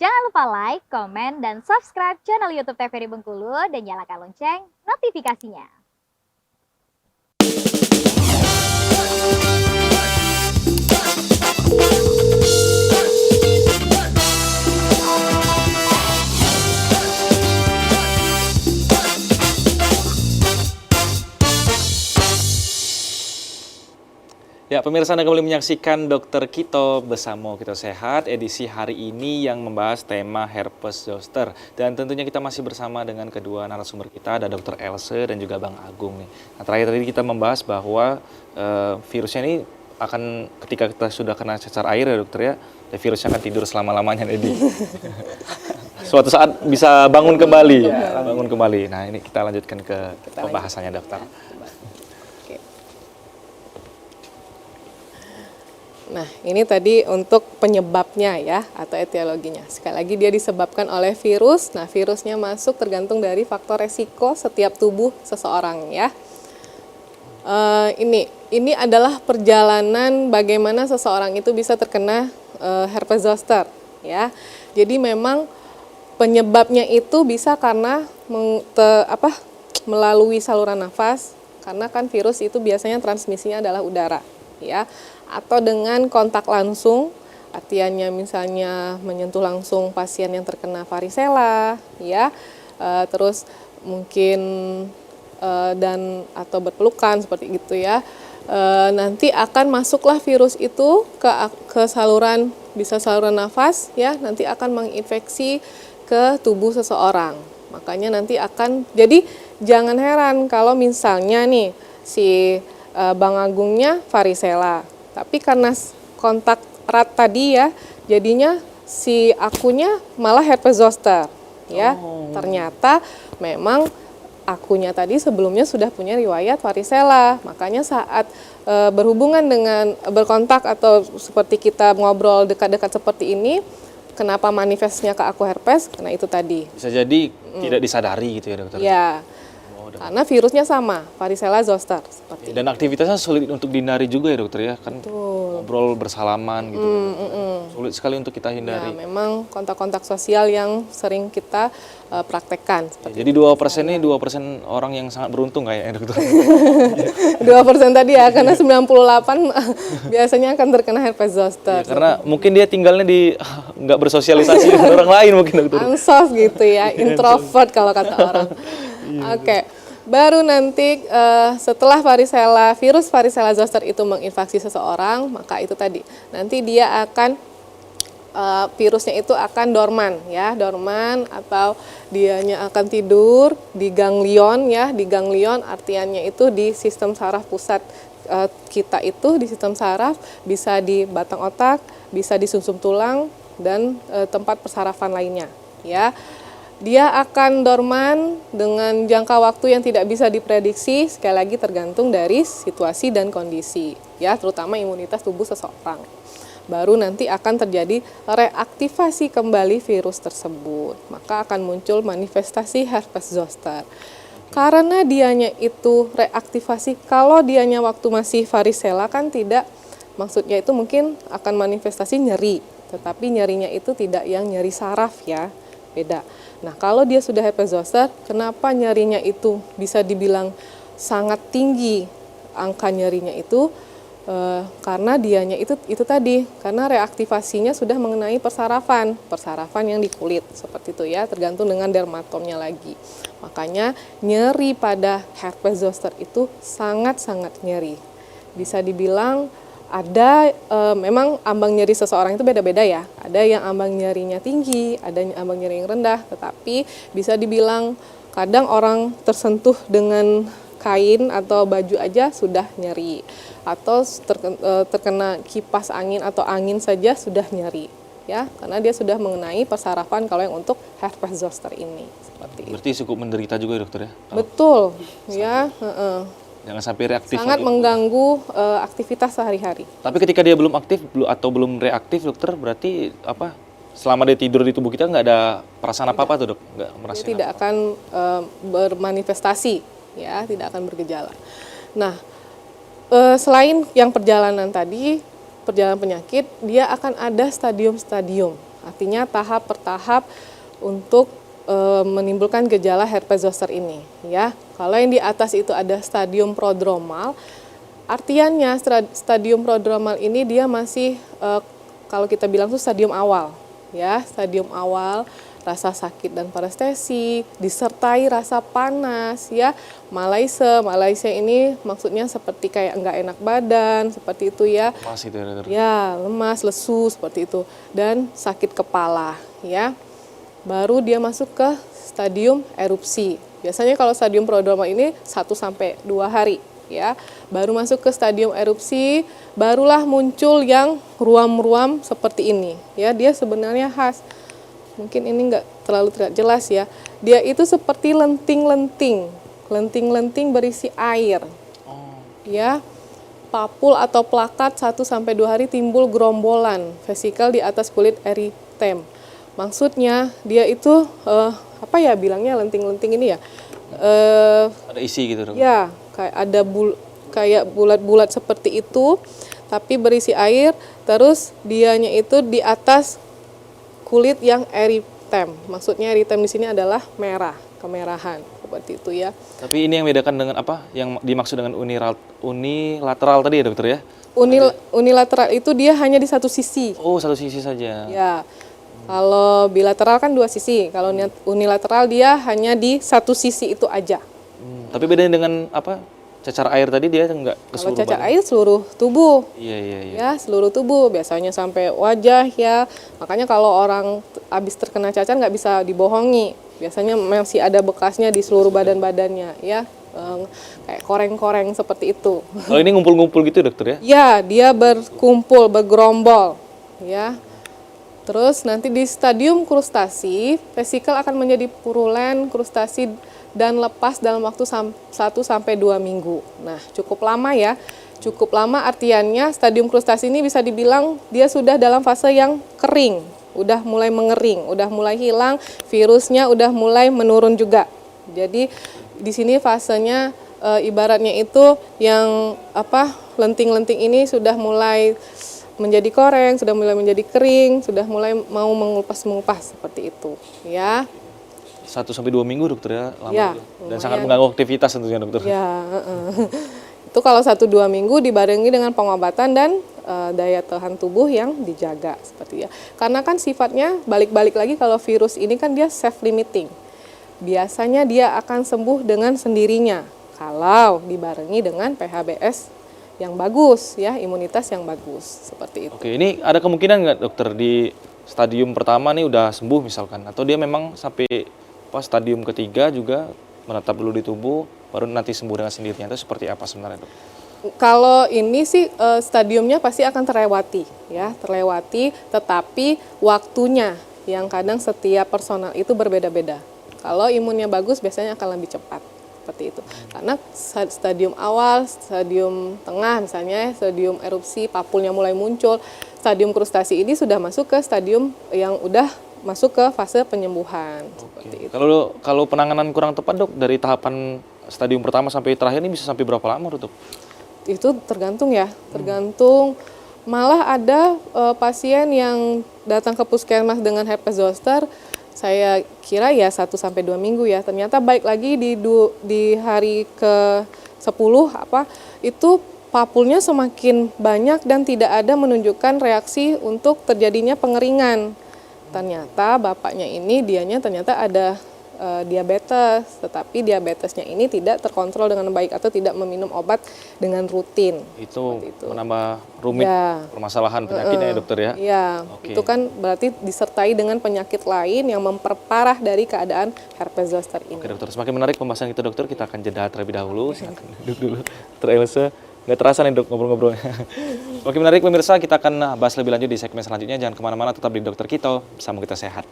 Jangan lupa like, komen, dan subscribe channel YouTube TVRI Bengkulu dan nyalakan lonceng notifikasinya. Ya, pemirsa Anda kembali menyaksikan Dokter Kito bersama Kito Sehat edisi hari ini yang membahas tema herpes zoster. Dan tentunya kita masih bersama dengan kedua narasumber kita, ada Dokter Else dan juga Bang Agung nih. Nah, terakhir tadi kita membahas bahwa virusnya ini akan ketika kita sudah kena cacar air ya dokter ya, virusnya akan tidur selama-lamanya Edi. Suatu saat bisa bangun kembali ya, bangun kembali. Nah, ini kita lanjutkan ke pembahasannya dokter. Nah, ini tadi untuk penyebabnya ya, atau etiologinya. Sekali lagi dia disebabkan oleh virus. Nah, virusnya masuk tergantung dari faktor resiko setiap tubuh seseorang ya. Ini adalah perjalanan bagaimana seseorang itu bisa terkena herpes zoster ya. Jadi memang penyebabnya itu bisa karena melalui saluran nafas, karena kan virus itu biasanya transmisinya adalah udara ya, atau dengan kontak langsung, artinya misalnya menyentuh langsung pasien yang terkena varicella ya, terus mungkin dan atau berpelukan seperti itu ya, nanti akan masuklah virus itu ke saluran, bisa saluran nafas ya, nanti akan menginfeksi ke tubuh seseorang. Makanya nanti akan, jadi jangan heran kalau misalnya nih si Bang Agungnya varicella, tapi karena kontak erat tadi ya, jadinya si akunya malah herpes zoster ya. Ternyata memang akunya tadi sebelumnya sudah punya riwayat varicella, makanya saat berhubungan dengan berkontak atau seperti kita ngobrol dekat-dekat seperti ini, kenapa manifestnya ke aku herpes? Karena itu tadi. Bisa jadi tidak disadari gitu ya dokter? Ya, karena virusnya sama, varicella zoster seperti dan aktivitasnya sulit untuk dihindari juga ya dokter ya, kan ngobrol bersalaman gitu, sulit sekali untuk kita hindari. Ya, memang kontak-kontak sosial yang sering kita praktekkan. Jadi 2% ini 2% orang yang sangat beruntung kayaknya dokter. 2% tadi ya, karena 98 biasanya akan terkena herpes zoster. Ya, karena mungkin dia tinggalnya di nggak bersosialisasi dengan orang lain mungkin dokter. Ansos gitu ya, introvert kalau kata orang. Oke. Baru nanti setelah virus varicella zoster itu menginfeksi seseorang, maka itu tadi nanti dia akan virusnya itu akan dorman ya, dorman atau dianya akan tidur di ganglion ya, di ganglion artinya itu di sistem saraf pusat kita, itu di sistem saraf, bisa di batang otak, bisa di sumsum tulang dan tempat persarafan lainnya ya. Dia akan dorman dengan jangka waktu yang tidak bisa diprediksi, sekali lagi tergantung dari situasi dan kondisi, ya, terutama imunitas tubuh seseorang. Baru nanti akan terjadi reaktivasi kembali virus tersebut, maka akan muncul manifestasi herpes zoster. Karena dianya itu reaktivasi, kalau dianya waktu masih varicella kan tidak, maksudnya itu mungkin akan manifestasi nyeri, tetapi nyerinya itu tidak yang nyeri saraf ya, beda. Nah, kalau dia sudah herpes zoster, kenapa nyerinya itu bisa dibilang sangat tinggi angka nyerinya itu? Karena dianya itu tadi, karena reaktivasinya sudah mengenai persarafan yang di kulit seperti itu ya, tergantung dengan dermatomnya lagi. Makanya nyeri pada herpes zoster itu sangat-sangat nyeri. Bisa dibilang ada memang ambang nyeri seseorang itu beda-beda ya. Ada yang ambang nyerinya tinggi, ada yang ambang nyeri yang rendah, tetapi bisa dibilang kadang orang tersentuh dengan kain atau baju aja sudah nyeri, atau terkena kipas angin atau angin saja sudah nyeri ya, karena dia sudah mengenai persarafan kalau yang untuk herpes zoster ini seperti itu. Berarti cukup menderita juga ya dokter ya? Betul ya. Jangan sampai reaktif. Sangat mengganggu aktivitas sehari-hari. Tapi ketika dia belum aktif atau belum reaktif dokter, berarti apa? Selama dia tidur di tubuh kita nggak ada perasaan apa-apa tuh dok? Nggak merasa? Dia tidak akan bermanifestasi, ya, tidak akan bergejala. Nah, selain yang perjalanan tadi, perjalanan penyakit, dia akan ada stadium-stadium. Artinya tahap per tahap untuk menimbulkan gejala herpes zoster ini ya. Kalau yang di atas itu ada stadium prodromal, artiannya stadium prodromal ini dia masih kalau kita bilang itu stadium awal ya, stadium awal, rasa sakit dan parestesi disertai rasa panas ya. Malaise ini maksudnya seperti kayak enggak enak badan seperti itu ya. Lemas itu ya, dokter. Ya, lemas, lesu seperti itu dan sakit kepala ya. Baru dia masuk ke stadium erupsi. Biasanya kalau stadium prodromal ini 1 sampai 2 hari ya. Baru masuk ke stadium erupsi, barulah muncul yang ruam-ruam seperti ini ya. Dia sebenarnya khas. Mungkin ini enggak terlalu jelas ya. Dia itu seperti lenting-lenting berisi air. Ya. Papul atau plakat 1 sampai 2 hari timbul gerombolan vesikel di atas kulit eritem. Maksudnya dia itu apa ya bilangnya lenting-lenting ini ya? Ada isi gitu, dok. Ya, kayak ada kayak bulat-bulat seperti itu, tapi berisi air. Terus dianya itu di atas kulit yang eritem. Maksudnya eritem di sini adalah merah, kemerahan seperti itu ya. Tapi ini yang bedakan dengan apa? Yang dimaksud dengan unilateral tadi ya, dokter ya? Unilateral itu dia hanya di satu sisi. Oh, satu sisi saja. Ya. Kalau bilateral kan 2 sisi, kalau unilateral dia hanya di satu sisi itu aja. Tapi bedanya dengan apa? Cacar air tadi dia enggak ke Kalau seluruh cacar badan? air seluruh tubuh, Iya. ya seluruh tubuh, biasanya sampai wajah ya. Makanya kalau orang habis terkena cacar nggak bisa dibohongi, biasanya masih ada bekasnya di seluruh badan-badannya ya. Kayak koreng-koreng seperti itu. Kalau ini ngumpul-ngumpul gitu, dokter ya? Ya, dia berkumpul, bergerombol ya. Terus nanti di stadium krustasi, vesikel akan menjadi purulen, krustasi dan lepas dalam waktu 1 sampai 2 minggu. Nah, cukup lama ya. Cukup lama artiannya stadium krustasi ini bisa dibilang dia sudah dalam fase yang kering, udah mulai mengering, udah mulai hilang, virusnya udah mulai menurun juga. Jadi di sini fasenya ibaratnya itu yang lenting-lenting ini sudah mulai menjadi koreng, sudah mulai menjadi kering, sudah mulai mau mengupas seperti itu ya. 1 sampai 2 minggu, dokter ya, lama Ya, juga. Dan sangat mengganggu aktivitas tentunya, dokter. Ya, itu kalau 1-2 minggu dibarengi dengan pengobatan dan daya tahan tubuh yang dijaga seperti ya. Karena kan sifatnya balik-balik lagi kalau virus ini kan dia self limiting. Biasanya dia akan sembuh dengan sendirinya kalau dibarengi dengan PHBS yang bagus ya, imunitas yang bagus seperti itu. Oke, ini ada kemungkinan nggak, dokter, di stadium pertama nih udah sembuh misalkan, atau dia memang sampai stadium ketiga juga menetap dulu di tubuh baru nanti sembuh dengan sendirinya, itu seperti apa sebenarnya, dok? Kalau ini sih stadiumnya pasti akan terlewati ya, tetapi waktunya yang kadang setiap personal itu berbeda-beda. Kalau imunnya bagus biasanya akan lebih cepat seperti itu. Karena stadium awal, stadium tengah misalnya, stadium erupsi, papulnya mulai muncul, stadium krustasi ini sudah masuk ke stadium yang udah masuk ke fase penyembuhan seperti itu. Kalau penanganan kurang tepat, dok, dari tahapan stadium pertama sampai terakhir ini bisa sampai berapa lama, dok? Itu tergantung ya, tergantung. Malah ada pasien yang datang ke puskesmas dengan herpes zoster, saya kira ya 1 sampai 2 minggu ya. Ternyata balik lagi di hari ke-10 itu papulnya semakin banyak dan tidak ada menunjukkan reaksi untuk terjadinya pengeringan. Ternyata bapaknya ini ternyata ada diabetes, tetapi diabetesnya ini tidak terkontrol dengan baik atau tidak meminum obat dengan rutin. Itu menambah rumit permasalahan penyakitnya ya, dokter ya? Iya, Oke. itu kan berarti disertai dengan penyakit lain yang memperparah dari keadaan herpes zoster ini. Oke, dokter, semakin menarik pembahasan kita, dokter. Kita akan jeda terlebih dahulu. Silakan duduk dulu. Dokter Elsa, nggak terasa nih, dok, ngobrol-ngobrolnya. Semakin menarik pemirsa, kita akan bahas lebih lanjut di segmen selanjutnya. Jangan kemana-mana, tetap di Dokter Kito, bersama kita sehat.